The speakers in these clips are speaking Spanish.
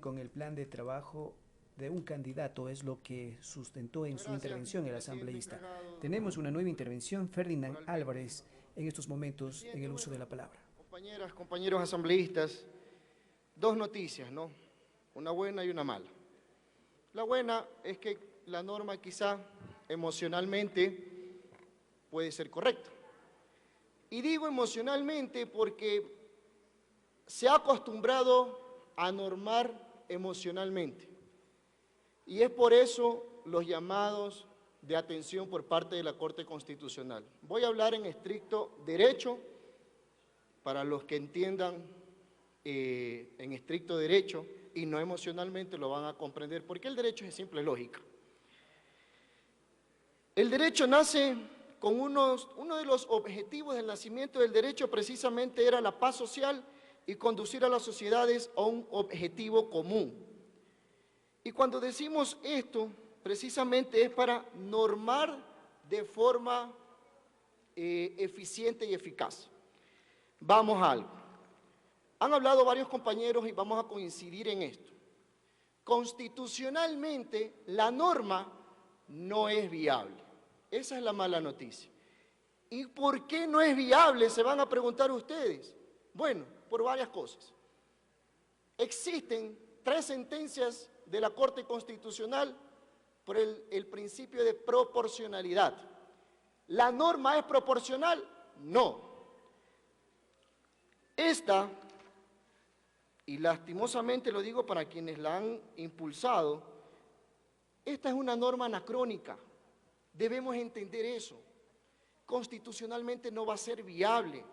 con el plan de trabajo de un candidato, es lo que sustentó en su intervención el asambleísta. Tenemos una nueva intervención, Ferdinand Álvarez, en estos momentos en el uso de la palabra. Compañeras, compañeros asambleístas, dos noticias, ¿no? Una buena y una mala. La buena es que la norma quizá emocionalmente puede ser correcta. Y digo emocionalmente porque se ha acostumbrado a normar emocionalmente. Y es por eso los llamados de atención por parte de la Corte Constitucional. Voy a hablar en estricto derecho, para los que entiendan en estricto derecho y no emocionalmente lo van a comprender, porque el derecho es simple lógica. El derecho nace con uno de los objetivos del nacimiento del derecho precisamente era la paz social y conducir a las sociedades a un objetivo común. Y cuando decimos esto, precisamente es para normar de forma eficiente y eficaz. Vamos a algo. Han hablado varios compañeros y vamos a coincidir en esto. Constitucionalmente, la norma no es viable. Esa es la mala noticia. ¿Y por qué no es viable? Se van a preguntar ustedes. Bueno, por varias cosas. Existen 3 sentencias de la Corte Constitucional por el principio de proporcionalidad. ¿La norma es proporcional? No. Esta, y lastimosamente lo digo para quienes la han impulsado, esta es una norma anacrónica. Debemos entender eso. Constitucionalmente no va a ser viable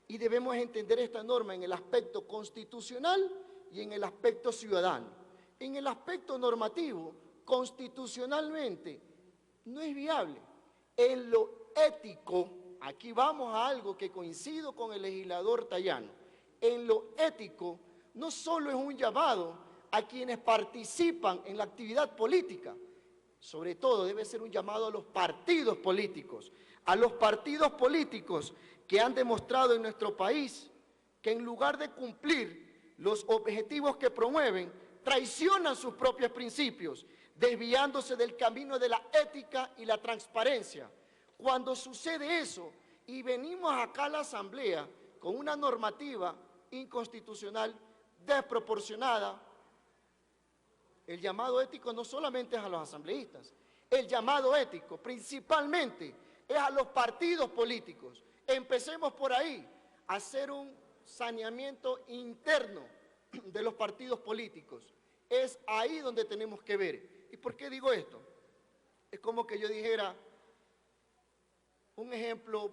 y debemos entender esta norma en el aspecto constitucional y en el aspecto ciudadano. En el aspecto normativo, constitucionalmente, no es viable. En lo ético, aquí vamos a algo que coincido con el legislador Tayano, en lo ético no solo es un llamado a quienes participan en la actividad política, sobre todo debe ser un llamado a los partidos políticos que han demostrado en nuestro país que en lugar de cumplir los objetivos que promueven, traicionan sus propios principios, desviándose del camino de la ética y la transparencia. Cuando sucede eso y venimos acá a la Asamblea con una normativa inconstitucional desproporcionada, el llamado ético no solamente es a los asambleístas, el llamado ético principalmente es a los partidos políticos. Empecemos por ahí, a hacer un saneamiento interno de los partidos políticos. Es ahí donde tenemos que ver. ¿Y por qué digo esto? Es como que yo dijera un ejemplo,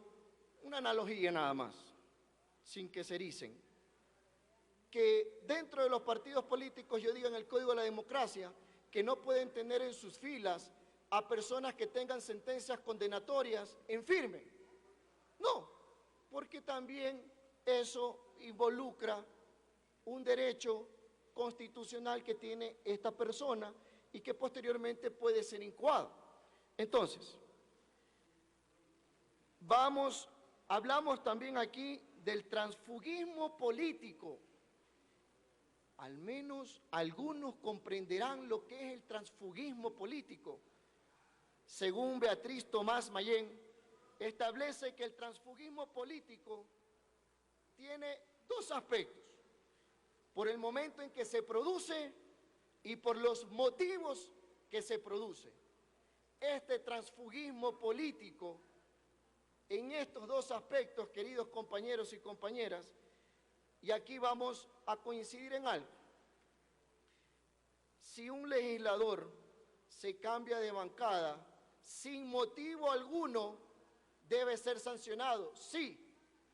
una analogía nada más, sin que se ericen. Que dentro de los partidos políticos, yo diga en el Código de la Democracia, que no pueden tener en sus filas a personas que tengan sentencias condenatorias en firme. No, porque también eso involucra un derecho constitucional que tiene esta persona y que posteriormente puede ser incoado. Entonces, hablamos también aquí del transfugismo político. Al menos algunos comprenderán lo que es el transfugismo político. Según Beatriz Tomás Mayén, establece que el transfugismo político tiene 2 aspectos: por el momento en que se produce y por los motivos que se produce. Este transfugismo político, en estos 2 aspectos, queridos compañeros y compañeras, y aquí vamos a coincidir en algo. Si un legislador se cambia de bancada sin motivo alguno, debe ser sancionado. Sí.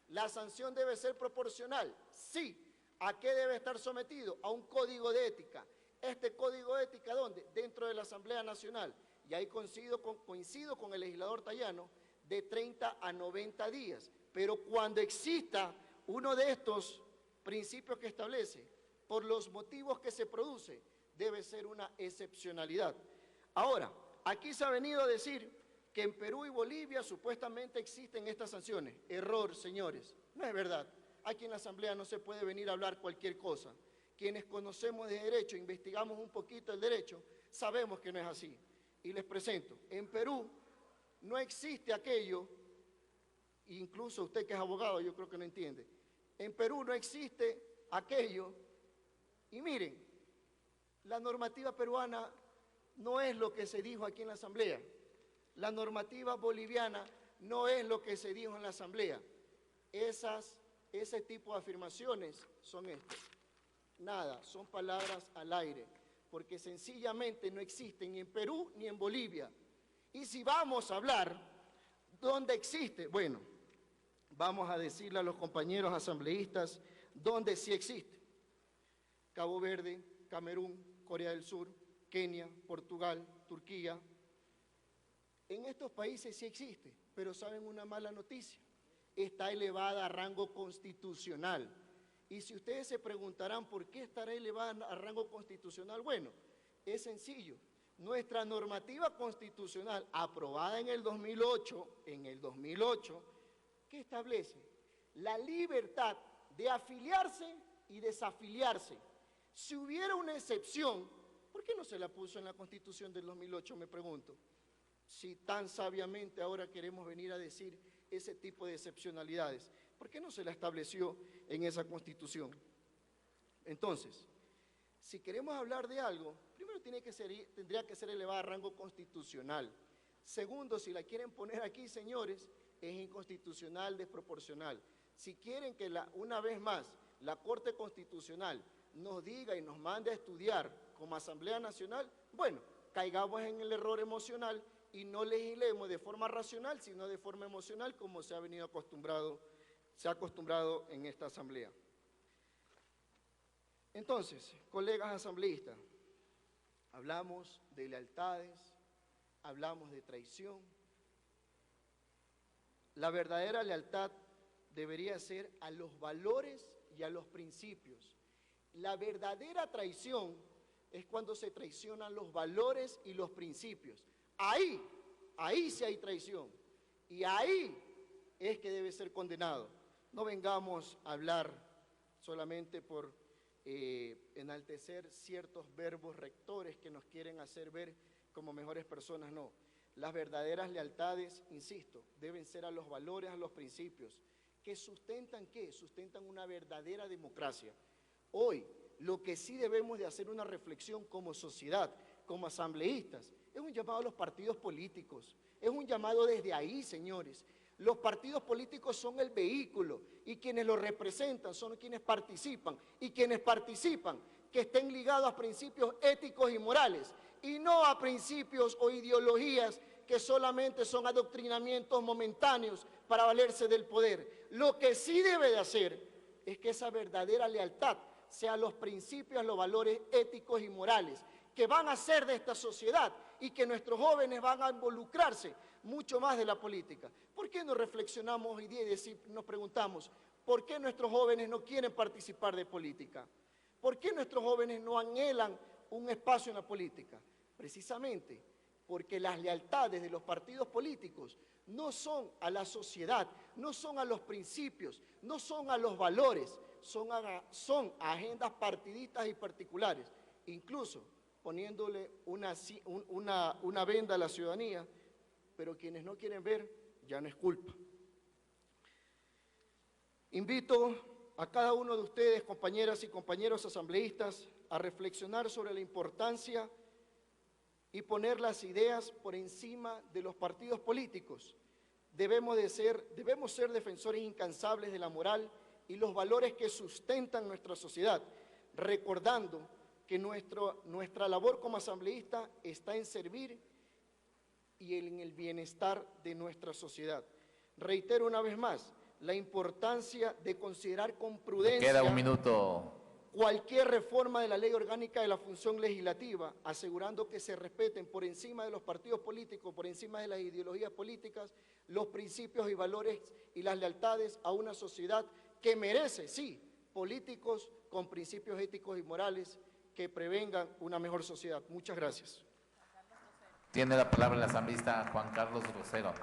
La sanción debe ser proporcional. Sí. ¿A qué debe estar sometido? A un código de ética. ¿Este código de ética dónde? Dentro de la Asamblea Nacional. Y ahí coincido con el legislador Tayano, de 30 a 90 días. Pero cuando exista uno de estos principios que establece, por los motivos que se produce, debe ser una excepcionalidad. Ahora, aquí se ha venido a decir que en Perú y Bolivia supuestamente existen estas sanciones. Error, señores, no es verdad. Aquí en la Asamblea no se puede venir a hablar cualquier cosa. Quienes conocemos de derecho, investigamos un poquito el derecho, sabemos que no es así. Y les presento, en Perú no existe aquello, incluso usted que es abogado yo creo que no entiende, en Perú no existe aquello, y miren, la normativa peruana no es lo que se dijo aquí en la Asamblea, la normativa boliviana no es lo que se dijo en la Asamblea, ese tipo de afirmaciones son estas. Nada, son palabras al aire, porque sencillamente no existen ni en Perú ni en Bolivia. Y si vamos a hablar, ¿dónde existe? Bueno, vamos a decirle a los compañeros asambleístas dónde sí existe. Cabo Verde, Camerún, Corea del Sur, Kenia, Portugal, Turquía. En estos países sí existe, pero ¿saben una mala noticia? Está elevada a rango constitucional. Y si ustedes se preguntarán por qué estará elevada a rango constitucional, bueno, es sencillo. Nuestra normativa constitucional aprobada en el 2008, ¿qué establece? La libertad de afiliarse y desafiliarse. Si hubiera una excepción, ¿por qué no se la puso en la Constitución del 2008, me pregunto? Si tan sabiamente ahora queremos venir a decir ese tipo de excepcionalidades, ¿por qué no se la estableció en esa Constitución? Entonces, si queremos hablar de algo, primero tendría que ser elevada a rango constitucional. Segundo, si la quieren poner aquí, señores, es inconstitucional, desproporcional. Si quieren que una vez más la Corte Constitucional nos diga y nos mande a estudiar como Asamblea Nacional, bueno, caigamos en el error emocional y no legislemos de forma racional, sino de forma emocional, como se ha acostumbrado en esta Asamblea. Entonces, colegas asambleístas, hablamos de lealtades, hablamos de traición. La verdadera lealtad debería ser a los valores y a los principios. La verdadera traición es cuando se traicionan los valores y los principios. Ahí sí hay traición, y ahí es que debe ser condenado. No vengamos a hablar solamente por enaltecer ciertos verbos rectores que nos quieren hacer ver como mejores personas, no. Las verdaderas lealtades, insisto, deben ser a los valores, a los principios, que sustentan ¿qué? Sustentan una verdadera democracia. Hoy, lo que sí debemos de hacer una reflexión como sociedad, como asambleístas, es un llamado a los partidos políticos, es un llamado desde ahí, señores. Los partidos políticos son el vehículo y quienes lo representan son quienes participan, y quienes participan que estén ligados a principios éticos y morales y no a principios o ideologías que solamente son adoctrinamientos momentáneos para valerse del poder. Lo que sí debe de hacer es que esa verdadera lealtad sea a los principios, a los valores éticos y morales que van a ser de esta sociedad y que nuestros jóvenes van a involucrarse mucho más de la política. ¿Por qué no reflexionamos hoy día y nos preguntamos por qué nuestros jóvenes no quieren participar de política? ¿Por qué nuestros jóvenes no anhelan un espacio en la política? Precisamente porque las lealtades de los partidos políticos no son a la sociedad, no son a los principios, no son a los valores, son a agendas partidistas y particulares, incluso poniéndole una venda a la ciudadanía, pero quienes no quieren ver, ya no es culpa. Invito a cada uno de ustedes, compañeras y compañeros asambleístas, a reflexionar sobre la importancia y poner las ideas por encima de los partidos políticos. Debemos ser defensores incansables de la moral y los valores que sustentan nuestra sociedad, recordando que nuestra labor como asambleísta está en servir y en el bienestar de nuestra sociedad. Reitero una vez más la importancia de considerar con prudencia. Queda un minuto. Cualquier reforma de la ley orgánica de la función legislativa, asegurando que se respeten por encima de los partidos políticos, por encima de las ideologías políticas, los principios y valores y las lealtades a una sociedad que merece, sí, políticos con principios éticos y morales que prevengan una mejor sociedad. Muchas gracias. Tiene la palabra el asambleísta Juan Carlos Rosero.